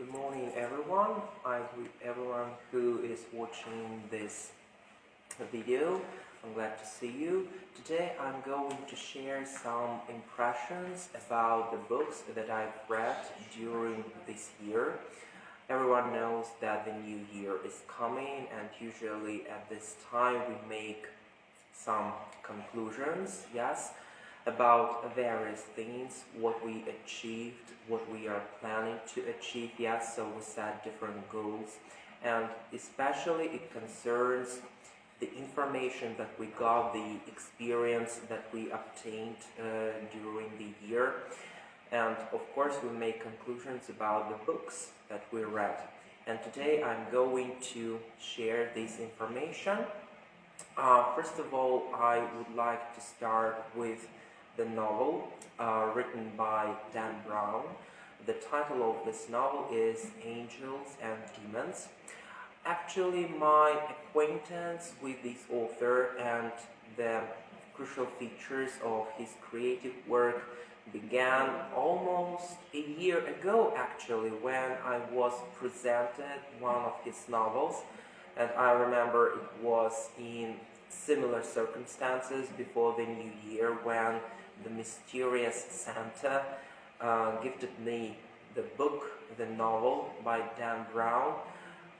Good morning, everyone. I greet everyone who is watching this video. I'm glad to see you. Today I'm going to share some impressions about the books that I've read during this year. Everyone knows that the new year is coming, and usually at this time we make some conclusions, yes, about various things, what we achieved, what we are planning to achieve, yes, so we set different goals, and especially it concerns the information that we got, the experience that we obtained during the year, and of course we make conclusions about the books that we read. And today I'm going to share this information. First of all, I would like to start with the novel written by Dan Brown. The title of this novel is Angels and Demons. Actually, my acquaintance with this author and the crucial features of his creative work began almost a year ago, actually, when I was presented one of his novels. And I remember it was in similar circumstances before the new year when the mysterious Santa gifted me the book, the novel by Dan Brown,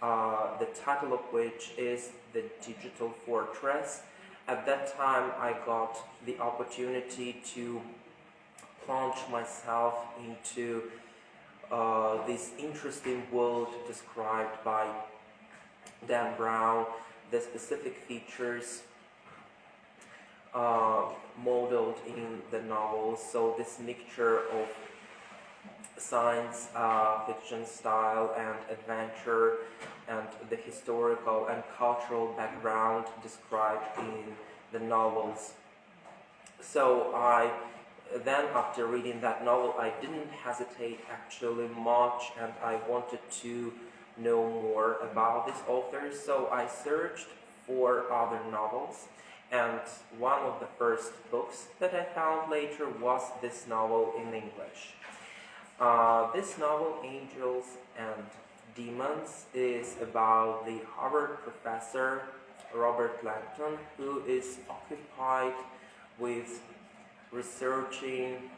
the title of which is The Digital Fortress. At that time I got the opportunity to plunge myself into this interesting world described by Dan Brown, the specific features modeled in the novel. So this mixture of science fiction style and adventure and the historical and cultural background described in the novels. So then after reading that novel, I didn't hesitate actually much, and I wanted to know more about this author, so I searched for other novels, and one of the first books that I found later was this novel in English. This novel, Angels and Demons, is about the Harvard professor Robert Langton, who is occupied with researching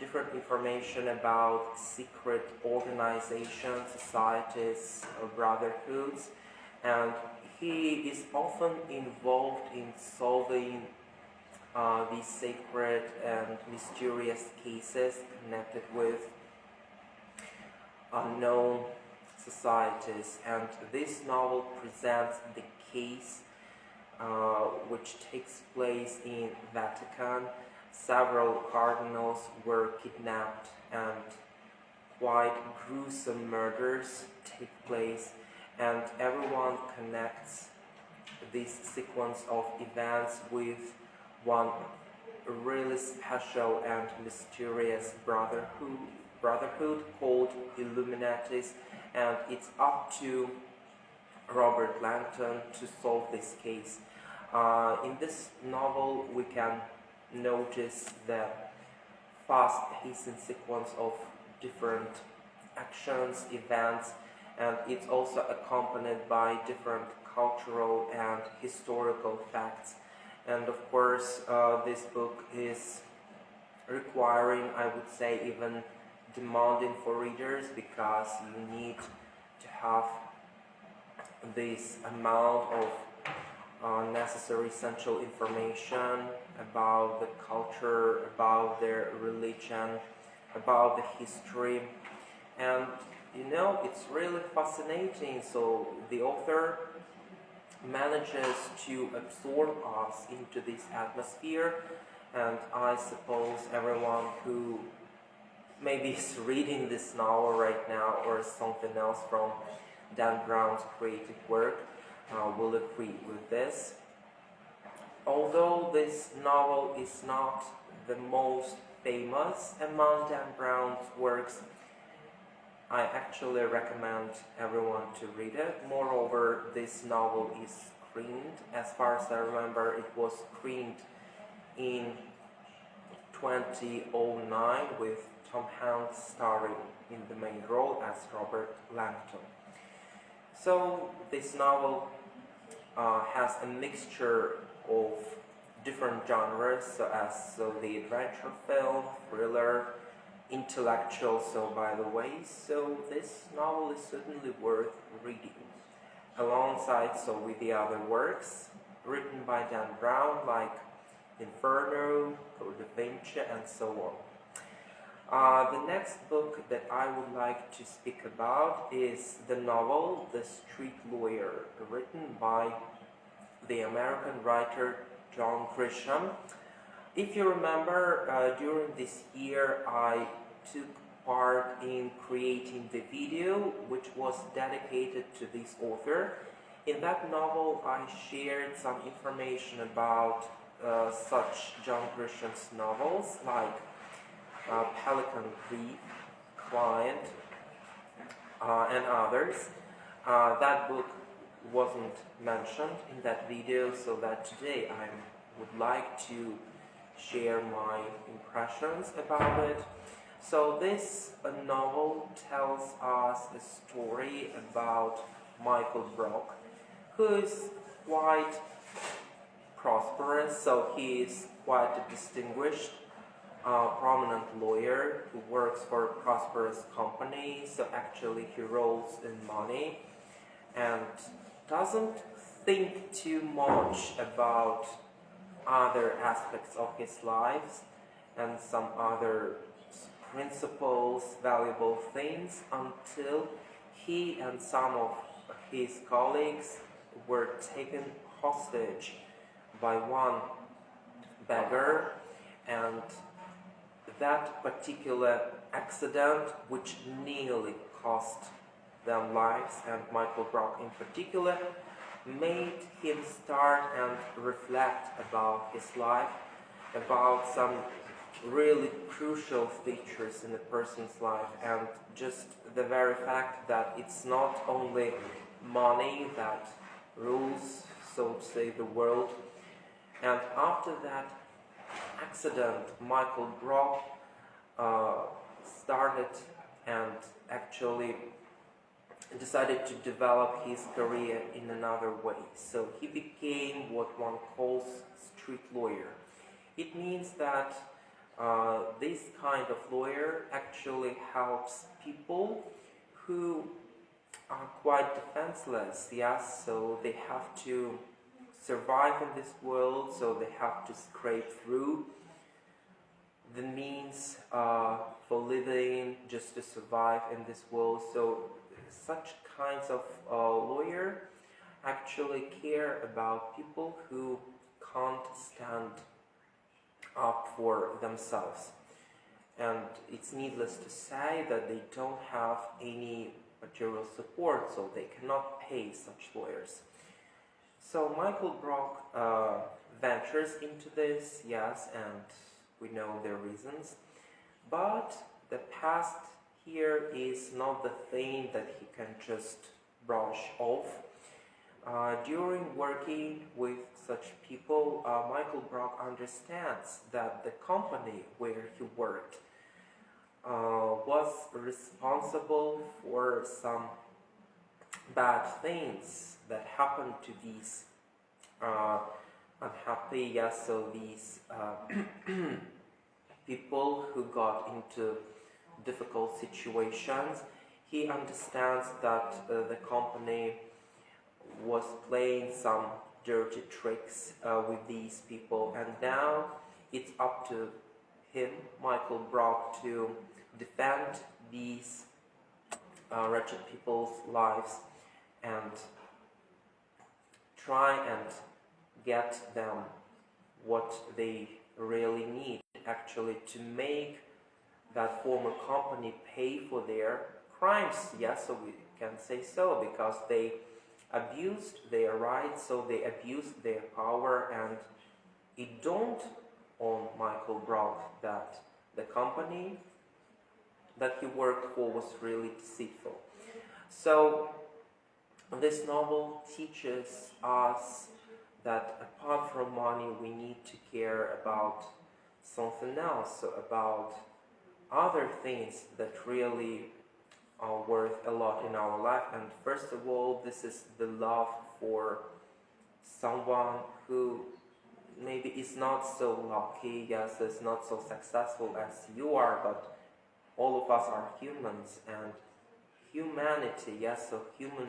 different information about secret organizations, societies, brotherhoods, and he is often involved in solving these sacred and mysterious cases connected with unknown societies. And this novel presents the case which takes place in Vatican. Several cardinals were kidnapped and quite gruesome murders take place, and everyone connects this sequence of events with one really special and mysterious brotherhood called Illuminatis, and it's up to Robert Langton to solve this case. In this novel we can notice the fast-paced sequence of different actions, events, and it's also accompanied by different cultural and historical facts. And of course, this book is requiring, I would say, even demanding for readers, because you need to have this amount of necessary essential information about the culture, about their religion, about the history, and it's really fascinating. So the author manages to absorb us into this atmosphere, and I suppose everyone who maybe is reading this novel right now or something else from Dan Brown's creative work will agree with this. Although this novel is not the most famous among Dan Brown's works, I actually recommend everyone to read it. Moreover, this novel is screened. As far as I remember, it was screened in 2009 with Tom Hanks starring in the main role as Robert Langton. So this novel has a mixture of different genres, so the adventure film, thriller, intellectual, so by the way, so this novel is certainly worth reading, alongside with the other works written by Dan Brown, like Inferno, Code da Vinci, and so on. The next book that I would like to speak about is the novel The Street Lawyer, written by the American writer John Grisham. If you remember, during this year I took part in creating the video which was dedicated to this author. In that novel I shared some information about such John Grisham's novels like Pelican Brief, Client, and others. That book wasn't mentioned in that video, so that today I would like to share my impressions about it. So this novel tells us a story about Michael Brock, who is quite prosperous, so he is quite a distinguished, prominent lawyer who works for a prosperous company, so actually he rolls in money and doesn't think too much about other aspects of his life and some other principles, valuable things, until he and some of his colleagues were taken hostage by one beggar, and that particular accident, which nearly cost them lives, and Michael Brock in particular, made him start and reflect about his life, about some really crucial features in a person's life, and just the very fact that it's not only money that rules, so to say, the world. And after that accident, Michael Brock started and actually decided to develop his career in another way. So he became what one calls street lawyer. It means that this kind of lawyer actually helps people who are quite defenseless, yes, so they have to survive in this world, so they have to scrape through the means for living just to survive in this world. So such kinds of lawyer actually care about people who can't stand up for themselves, and it's needless to say that they don't have any material support, so they cannot pay such lawyers. So Michael Brock ventures into this, yes, and we know their reasons, but the past here is not the thing that he can just brush off. During working with such people, Michael Brock understands that the company where he worked was responsible for some bad things that happened to these unhappy, yes, so these people who got into difficult situations. He understands that the company was playing some dirty tricks with these people, and now it's up to him, Michael Brock, to defend these wretched people's lives and try and get them what they really need, actually, to make that former company pay for their crimes. Yes, so we can say so, because they abused their rights, so they abused their power, and it dawned on Michael Brock that the company that he worked for was really deceitful. So this novel teaches us that apart from money, we need to care about something else, so about other things that really are worth a lot in our life. And first of all, this is the love for someone who maybe is not so lucky, yes, is not so successful as you are, but all of us are humans, and humanity, yes, so human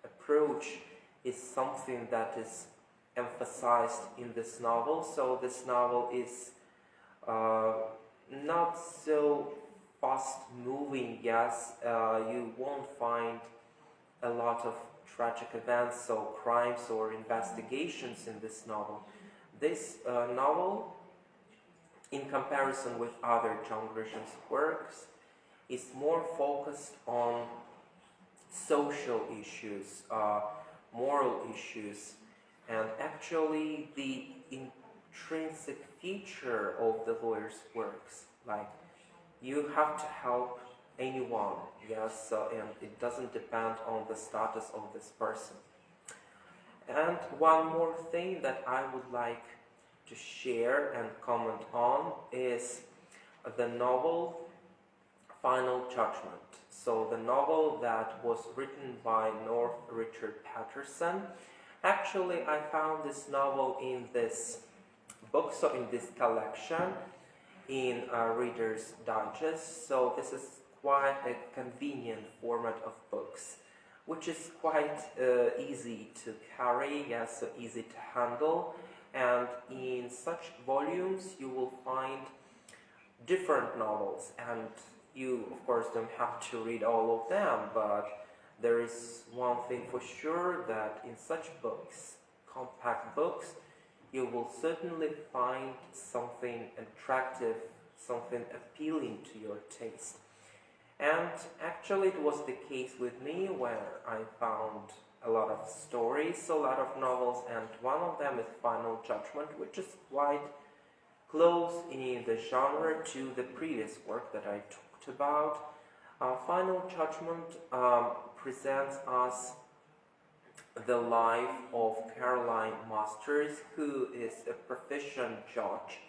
approach is something that is emphasized in this novel. So this novel is not so fast moving, yes, you won't find a lot of tragic events, so crimes or investigations in this novel. This novel, in comparison with other John Grisham's works, is more focused on social issues, moral issues, and actually the intrinsic feature of the lawyer's works, like you have to help anyone, yes, and it doesn't depend on the status of this person. And one more thing that I would like to share and comment on is the novel Final Judgment. So the novel that was written by North Richard Patterson. Actually, I found this novel in this book, so in this collection, in Reader's Digest. So this is quite a convenient format of books, which is quite easy to carry, yes, so easy to handle. And in such volumes, you will find different novels, and you, of course, don't have to read all of them, but there is one thing for sure, that in such books, compact books, you will certainly find something attractive, something appealing to your taste. And actually it was the case with me, where I found a lot of stories, a lot of novels, and one of them is Final Judgment, which is quite close in the genre to the previous work that I talked about. Final Judgment presents us the life of Caroline Masters, who is a proficient judge,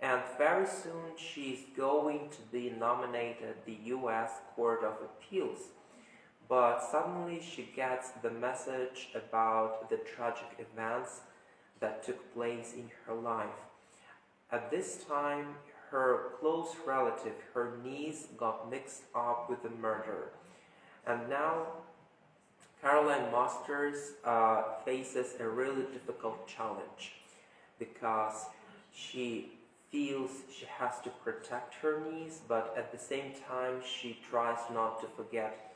and very soon she's going to be nominated at the US Court of Appeals. But suddenly she gets the message about the tragic events that took place in her life. At this time, her close relative, her niece, got mixed up with the murder. And now Caroline Masters faces a really difficult challenge, because she feels she has to protect her niece, but at the same time she tries not to forget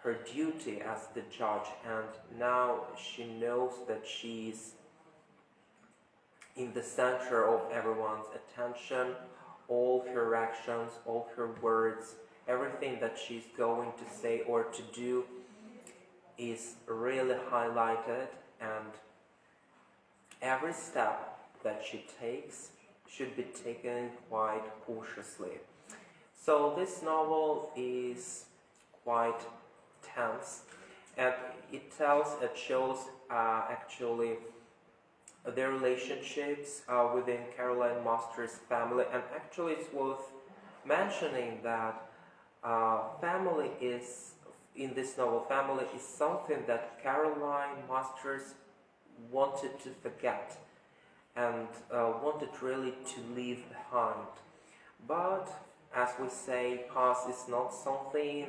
her duty as the judge, and now she knows that she's in the center of everyone's attention. All her actions, all her words, everything that she's going to say or to do is really highlighted, and every step that she takes should be taken quite cautiously. So this novel is quite tense, and it shows actually the relationships within Caroline Masters' family. And actually it's worth mentioning that family is, in this novel, family is something that Caroline Masters wanted to forget and wanted really to leave behind. But as we say, past is not something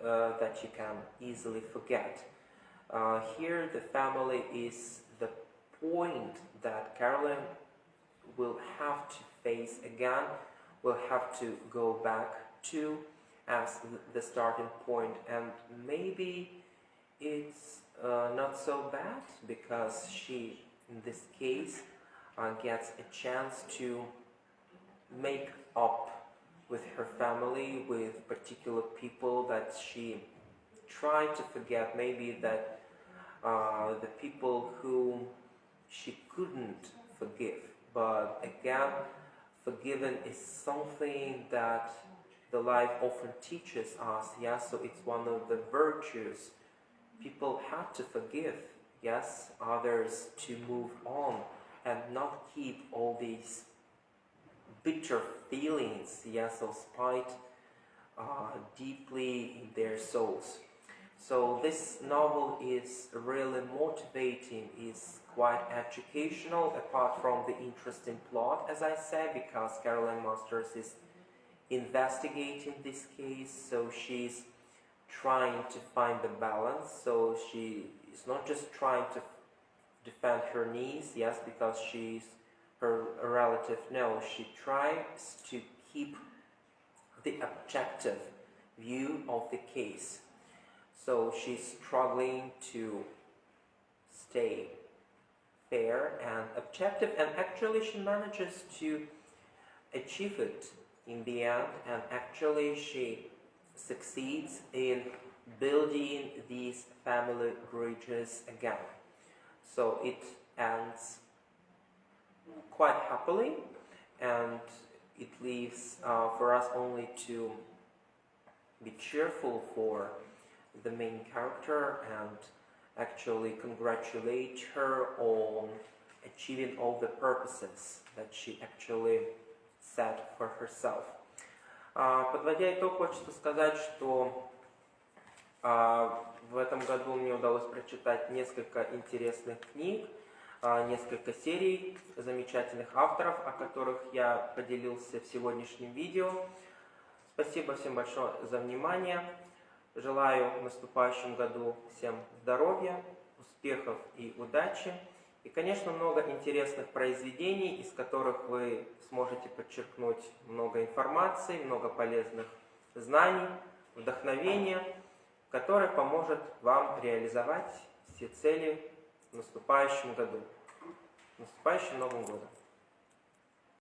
that you can easily forget. Here the family is the point that Caroline will have to face again, will have to go back to as the starting point. And maybe it's not so bad, because she, in this case, gets a chance to make up with her family, with particular people that she tried to forget, maybe that the people whom she couldn't forgive. But again, forgiven is something that the life often teaches us, yes, so it's one of the virtues. People have to forgive, yes, others, to move on and not keep all these bitter feelings, yes, of spite deeply in their souls. So this novel is really motivating, is quite educational, apart from the interesting plot, as I said, because Caroline Masters is investigating this case, so she's trying to find the balance. So she is not just trying to defend her niece, yes, because she's her relative. No, she tries to keep the objective view of the case. So she's struggling to stay fair and objective, and actually she manages to achieve it in the end, and actually she succeeds in building these family bridges again. So it ends quite happily, and it leaves for us only to be cheerful for the main character and actually congratulate her on achieving all the purposes that she actually set for herself. Подводя итог, хочется сказать, что в этом году мне удалось прочитать несколько интересных книг, несколько серий замечательных авторов, о которых я поделился в сегодняшнем видео. Спасибо всем большое за внимание. Желаю в наступающем году всем здоровья, успехов и удачи. И, конечно, много интересных произведений, из которых вы сможете подчеркнуть много информации, много полезных знаний, вдохновения, которое поможет вам реализовать все цели в наступающем году, в наступающем Новом году.